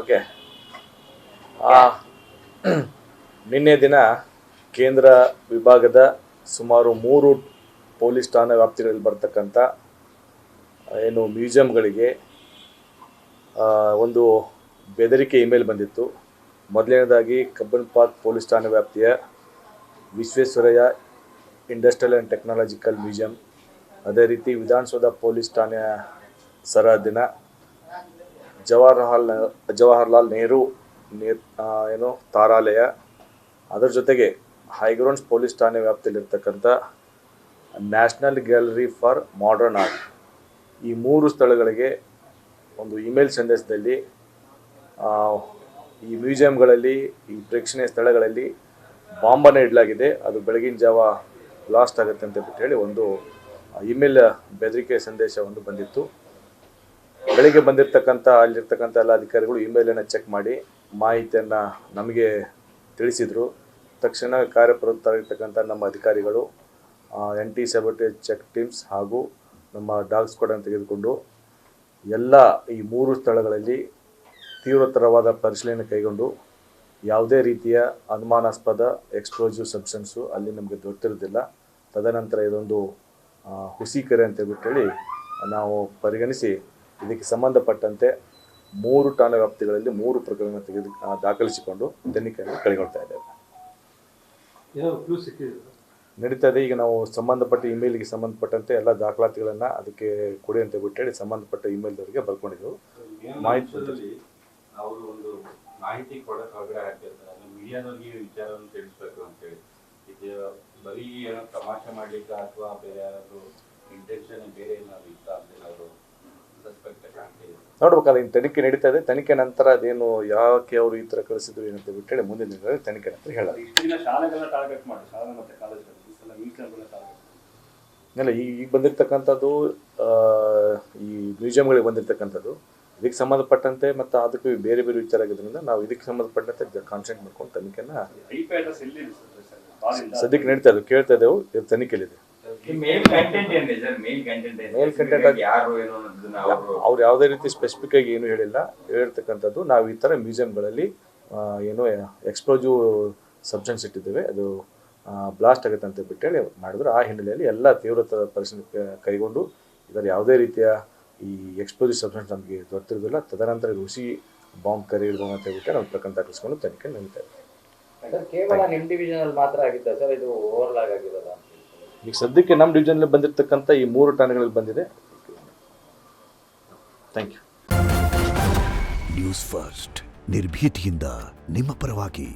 Okay. ನಿನ್ನೆ ದಿನ ಕೇಂದ್ರ ವಿಭಾಗದ ಸುಮಾರು 3 ಪೊಲೀಸ್ ಠಾಣಾ ವ್ಯಾಪ್ತಿಗಳಲ್ಲಿ ಬರ್ತಕ್ಕಂಥ ಏನು ಮ್ಯೂಸಿಯಂಗಳಿಗೆ ಒಂದು ಬೆದರಿಕೆ ಇಮೇಲ್ ಬಂದಿತ್ತು. ಮೊದಲನೇದಾಗಿ ಕಬ್ಬನ್ ಪೊಲೀಸ್ ಠಾಣಾ ವ್ಯಾಪ್ತಿಯ Visvesvaraya industrial and technological museum, ಅದೇ ರೀತಿ ವಿಧಾನಸೌಧ ಪೊಲೀಸ್ ಠಾಣೆಯ ಸರಹದ್ದಿನ ಜವಾಹರ್ಲಾಲ್ ನೆಹರು ಏನು ತಾರಾಲಯ, ಅದರ ಜೊತೆಗೆ ಹೈಗ್ರೌಂಡ್ಸ್ ಪೊಲೀಸ್ ಠಾಣೆ ವ್ಯಾಪ್ತಿಯಲ್ಲಿರ್ತಕ್ಕಂಥ national gallery for modern art, ಈ 3 ಸ್ಥಳಗಳಿಗೆ ಒಂದು ಇಮೇಲ್ ಸಂದೇಶದಲ್ಲಿ ಈ ಮ್ಯೂಸಿಯಂಗಳಲ್ಲಿ, ಈ ಪ್ರೇಕ್ಷಣೀಯ ಸ್ಥಳಗಳಲ್ಲಿ ಬಾಂಬನ್ನು ಇಡಲಾಗಿದೆ, ಅದು ಬೆಳಗಿನ ಜಾವ ಬ್ಲಾಸ್ಟ್ ಆಗುತ್ತೆ ಅಂತ ಹೇಳಿ ಒಂದು ಇಮೇಲ್ ಬೆದರಿಕೆ ಸಂದೇಶ ಒಂದು ಬಂದಿತ್ತು. ಬೆಳಿಗ್ಗೆ ಬಂದಿರತಕ್ಕಂಥ ಅಲ್ಲಿರ್ತಕ್ಕಂಥ ಎಲ್ಲ ಅಧಿಕಾರಿಗಳು ಇಮೇಲನ್ನು ಚೆಕ್ ಮಾಡಿ ಮಾಹಿತಿಯನ್ನು ನಮಗೆ ತಿಳಿಸಿದರು. ತಕ್ಷಣ ಕಾರ್ಯಪ್ರವೃತ್ತರಾಗಿರ್ತಕ್ಕಂಥ ನಮ್ಮ ಅಧಿಕಾರಿಗಳು ಆಂಟಿ ಸೆಬಟೇಜ್ ಚೆಕ್ ಟೀಮ್ಸ್ ಹಾಗೂ ನಮ್ಮ ಡಾಗ್ ಸ್ಕ್ವಾಡನ್ನು ತೆಗೆದುಕೊಂಡು ಎಲ್ಲ ಈ 3 ಸ್ಥಳಗಳಲ್ಲಿ ತೀವ್ರತರವಾದ ಪರಿಶೀಲನೆ ಕೈಗೊಂಡು ಯಾವುದೇ ರೀತಿಯ ಅನುಮಾನಾಸ್ಪದ ಎಕ್ಸ್ಪ್ಲೋಸಿವ್ ಸಬ್ಸ್ಟೆನ್ಸು ಅಲ್ಲಿ ನಮಗೆ ದೊರೆತಿರೋದಿಲ್ಲ. ತದನಂತರ ಇದೊಂದು ಹುಸಿಕೆರೆ ಅಂತೇಳಿ ನಾವು ಪರಿಗಣಿಸಿ ಇದಕ್ಕೆ ಸಂಬಂಧಪಟ್ಟಂತೆ 3 ಠಾಣಾ ವ್ಯಾಪ್ತಿಗಳಲ್ಲಿ 3 ಪ್ರಕರಣ ದಾಖಲಿಸಿಕೊಂಡು ತನಿಖೆಯನ್ನು ಕೈಗೊಳ್ತಾ ಇದ್ದೇವೆ. ನಡೀತಾ ಇದೆ. ಈಗ ನಾವು ಸಂಬಂಧಪಟ್ಟ ಇಮೇಲ್ಗೆ ಸಂಬಂಧಪಟ್ಟಂತೆ ಎಲ್ಲ ದಾಖಲಾತಿಗಳನ್ನು ಅದಕ್ಕೆ ಕೊಡಿ ಅಂತ ಹೇಳಿ ಸಂಬಂಧಪಟ್ಟ ಇಮೇಲ್ದವರಿಗೆ ಬರ್ಕೊಂಡಿದ್ದೆವು. ಅವರು ಒಂದು ಮಾಹಿತಿ ಕೊಡಕ್ಕೆ ಹೊರಗಡೆ ಹಾಕಿರ್ತಾರೆ, ಮೀಡಿಯಾದವ್ರಿಗೆ ವಿಚಾರವನ್ನು ತಿಳಿಸ್ಬೇಕು ಅಂತೇಳಿ. ಇದು ಬರೀ ಏನೋ ತಮಾಷೆ ಮಾಡ್ಲಿಕ್ಕೆ ಅಥವಾ ಬೇರೆ ಯಾರಾದರೂ ಇಂಟೆನ್ಷನ್ ಬೇರೆ ಏನಾದ್ರು ಇತ್ತ ಅಂತ ಅವರು ಸಸ್ಪೆಕ್ಟ್ ಕಾಣ್ತಿದೆ. ನೋಡ್ಬೇಕಾದ್ರೆ ಇನ್ನು ತನಿಖೆ ನಡೀತಾ ಇದೆ. ತನಿಖೆ ನಂತರ ಅದೇನು ಯಾಕೆ ಅವರು ಈ ಥರ ಕಳಿಸಿದ್ರು ಏನಂತ ಬಿಟ್ಟೇಳಿ ಮುಂದಿನ ದಿನಗಳಲ್ಲಿ ತನಿಖೆ ನಂತರ ಹೇಳೋದು. ಇಲ್ಲ, ಈಗ ಬಂದಿರತಕ್ಕಂಥದ್ದು ಈ ಮ್ಯೂಸಿಯಂಗಳಿಗೆ ಬಂದಿರತಕ್ಕಂಥದ್ದು ಇದಕ್ಕೆ ಸಂಬಂಧಪಟ್ಟಂತೆ ಮತ್ತು ಅದಕ್ಕೆ ಬೇರೆ ಬೇರೆ ವಿಚಾರ ಆಗಿದ್ದರಿಂದ ನಾವು ಇದಕ್ಕೆ ಸಂಬಂಧಪಟ್ಟಂತೆ ಕಾನ್ಸಂಟ್ರೇಟ್ ಮಾಡ್ಕೊಂಡು ತನಿಖೆನ ಸದ್ಯಕ್ಕೆ ನಡೀತಾ ಇದ್ದೇವೆ, ಕೇಳ್ತಾ ಇದ್ದೇವೆ. ಇದು ತನಿಖೆಯಲ್ಲಿದೆ. ಅವ್ರು ಯಾವುದೇ ರೀತಿ ಸ್ಪೆಸಿಫಿಕ್ ಆಗಿ ಏನು ಹೇಳಿರ್ತಕ್ಕಂಥದ್ದು ನಾವು ಈ ಥರ ಮ್ಯೂಸಿಯಂಗಳಲ್ಲಿ ಏನು ಎಕ್ಸ್ಪ್ಲೋಸಿವ್ ಸಬ್ಸ್ಟೆನ್ಸ್ ಇಟ್ಟಿದ್ದೇವೆ, ಅದು ಬ್ಲಾಸ್ಟ್ ಆಗುತ್ತೆ ಅಂತ ಬಿಟ್ಟೇಳಿ ಮಾಡಿದ್ರು. ಆ ಹಿನ್ನೆಲೆಯಲ್ಲಿ ಎಲ್ಲ ತೀವ್ರತರ ಪರಿಶೀಲನೆ ಕೈಗೊಂಡು ಇದರ ಯಾವುದೇ ರೀತಿಯ ಈ ಎಕ್ಸ್ಪ್ಲೋಸಿವ್ ಸಬ್ಸ್ಟೆನ್ಸ್ ನಮಗೆ ದೊರೆತಿರೋದಿಲ್ಲ. ತದನಂತರ ಹುಸಿ ಬಾಂಬ್ ಕರೆ ಇಡಬಹುದು ಅಂತ ಹೇಳ್ಬಿಟ್ಟು ನಾವು ಪ್ರಕರಣ ದಾಖಲಿಸಿಕೊಂಡು ತನಿಖೆ ನಡೀತಾ ಇದೆ. ಕೇವಲ ನಿಮ್ಮ ಡಿವಿಷನ್ ಮಾತ್ರ ಆಗಿತ್ತು ಸರ್, ಇದು ಓವರ್ಲಾಗ್ ಆಗಿರೋದಾ? ಈಗ ಸದ್ಯಕ್ಕೆ ನಮ್ಮ ಡಿವಿಷನಲ್ಲಿ ಬಂದಿರತಕ್ಕಂಥ ಈ 3 ಠಾಣೆಗಳಲ್ಲಿ ಬಂದಿದೆ. Thank you. ನ್ಯೂಸ್ ಫಸ್ಟ್, ನಿರ್ಭೀತಿಯಿಂದ ನಿಮ್ಮ ಪರವಾಗಿ.